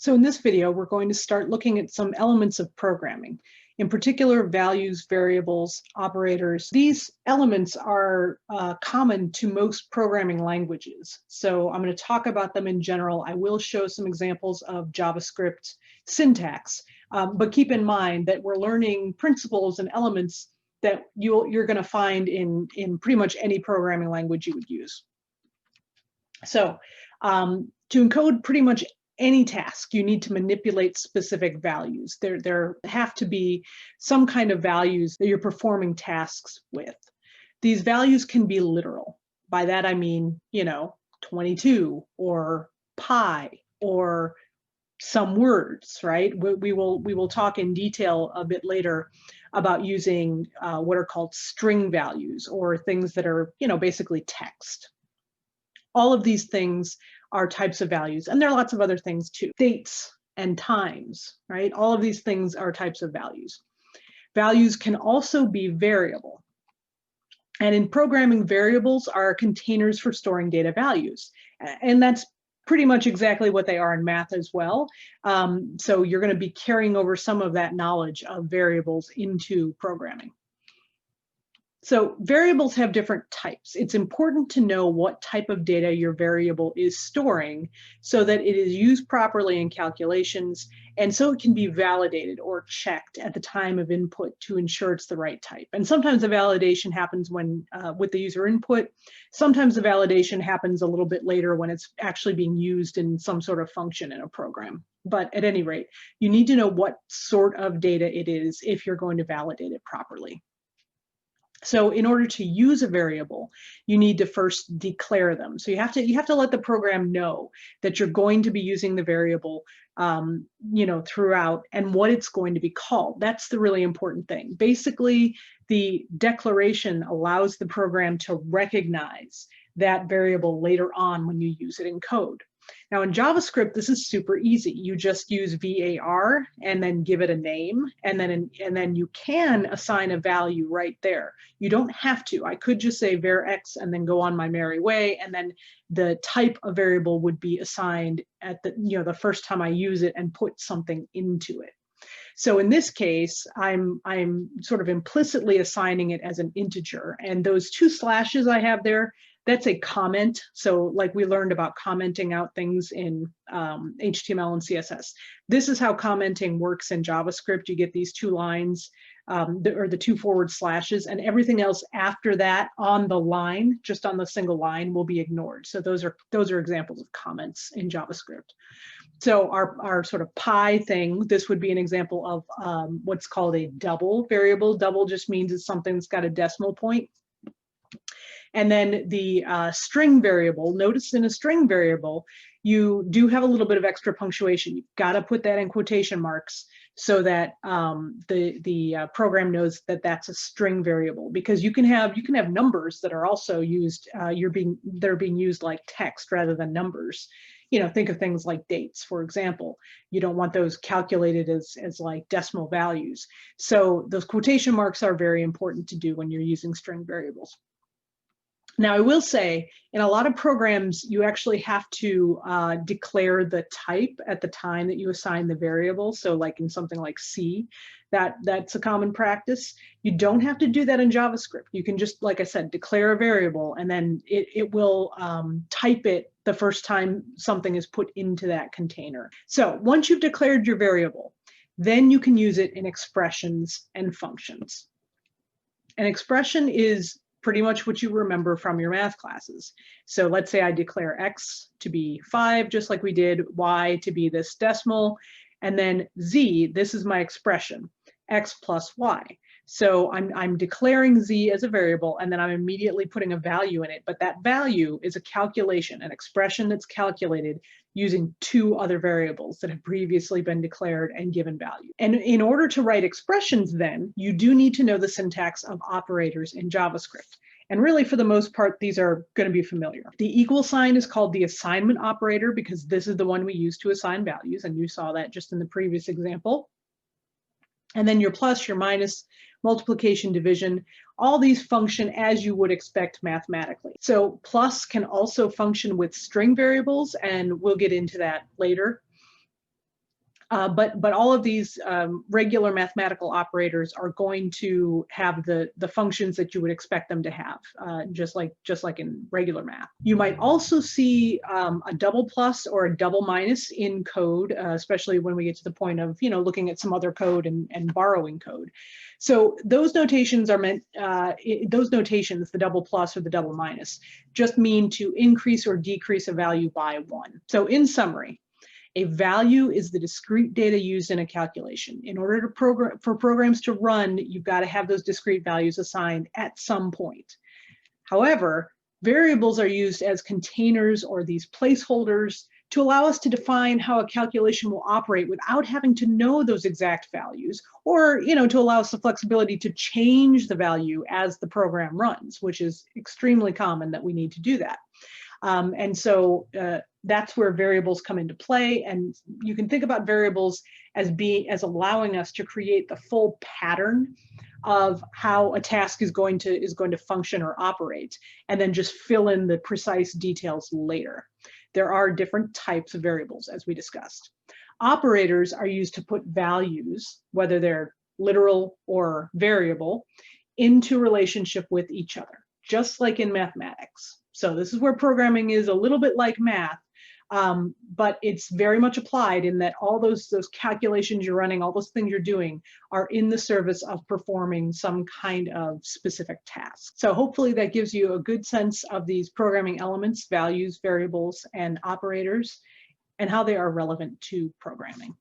So in this video, we're going to start looking at some elements of programming, in particular values, variables, operators. These elements are common to most programming languages. So I'm going to talk about them in general. I will show some examples of JavaScript syntax, but keep in mind that we're learning principles and elements that you're going to find in pretty much any programming language you would use. So to encode pretty much any task, you need to manipulate specific values. There have to be some kind of values that you're performing tasks with. These values can be literal. By that I mean, 22 or pi or some words, right? We will talk in detail a bit later about using what are called string values, or things that are, basically text. All of these things are types of values, and there are lots of other things too. Dates and times, right? All of these things are types of values. Values can also be variable. And in programming, variables are containers for storing data values. And that's pretty much exactly what they are in math as well. So you're going to be carrying over some of that knowledge of variables into programming. So variables have different types. It's important to know what type of data your variable is storing so that it is used properly in calculations, and so it can be validated or checked at the time of input to ensure it's the right type. And sometimes the validation happens when with the user input. Sometimes the validation happens a little bit later when it's actually being used in some sort of function in a program. But at any rate, you need to know what sort of data it is if you're going to validate it properly. So in order to use a variable, you need to first declare them. So you have to let the program know that you're going to be using the variable, throughout, and what it's going to be called. That's the really important thing. Basically, the declaration allows the program to recognize that variable later on when you use it in code. Now in JavaScript, this is super easy. You just use var and then give it a name, and then you can assign a value right there. You don't have to. I could just say var x and then go on my merry way, and then the type of variable would be assigned at the first time I use it and put something into it. So in this case, I'm sort of implicitly assigning it as an integer, and those two slashes I have there, that's a comment. So like we learned about commenting out things in HTML and CSS. This is how commenting works in JavaScript. You get these two lines, or the two forward slashes, and everything else after that on the line, just on the single line, will be ignored. So those are examples of comments in JavaScript. So our sort of pi thing, this would be an example of what's called a double variable. Double just means it's something that's got a decimal point. And then the string variable, notice in a string variable, you do have a little bit of extra punctuation. You've got to put that in quotation marks so that the program knows that that's a string variable, because you can have numbers that are also used, they're being used like text rather than numbers. Think of things like dates, for example. You don't want those calculated as like decimal values. So those quotation marks are very important to do when you're using string variables. Now, I will say, in a lot of programs, you actually have to declare the type at the time that you assign the variable. So like in something like C, that's a common practice. You don't have to do that in JavaScript. You can just, like I said, declare a variable, and then it will type it the first time something is put into that container. So once you've declared your variable, then you can use it in expressions and functions. An expression is pretty much what you remember from your math classes. So let's say I declare x to be 5, just like we did, y to be this decimal, and then z, this is my expression, x plus y. So I'm declaring z as a variable, and then I'm immediately putting a value in it, but that value is a calculation, an expression that's calculated using two other variables that have previously been declared and given value. And in order to write expressions, then, you do need to know the syntax of operators in JavaScript. And really, for the most part, these are going to be familiar. The equal sign is called the assignment operator because this is the one we use to assign values, and you saw that just in the previous example. And then your plus, your minus, multiplication, division, all these function as you would expect mathematically. So plus can also function with string variables, and we'll get into that later. But all of these regular mathematical operators are going to have the functions that you would expect them to have, just like in regular math. You might also see a double plus or a double minus in code, especially when we get to the point of looking at some other code and borrowing code. So those notations are meant, those notations, the double plus or the double minus, just mean to increase or decrease a value by 1. So in summary, a value is the discrete data used in a calculation. In order to for programs to run, you've got to have those discrete values assigned at some point. However, variables are used as containers or these placeholders to allow us to define how a calculation will operate without having to know those exact values, or to allow us the flexibility to change the value as the program runs, which is extremely common that we need to do that. And so that's where variables come into play. And you can think about variables as allowing us to create the full pattern of how a task is going to function or operate, and then just fill in the precise details later. There are different types of variables, as we discussed. Operators are used to put values, whether they're literal or variable, into relationship with each other, just like in mathematics. So this is where programming is a little bit like math, but it's very much applied in that all those calculations you're running, all those things you're doing are in the service of performing some kind of specific task. So hopefully that gives you a good sense of these programming elements, values, variables, and operators, and how they are relevant to programming.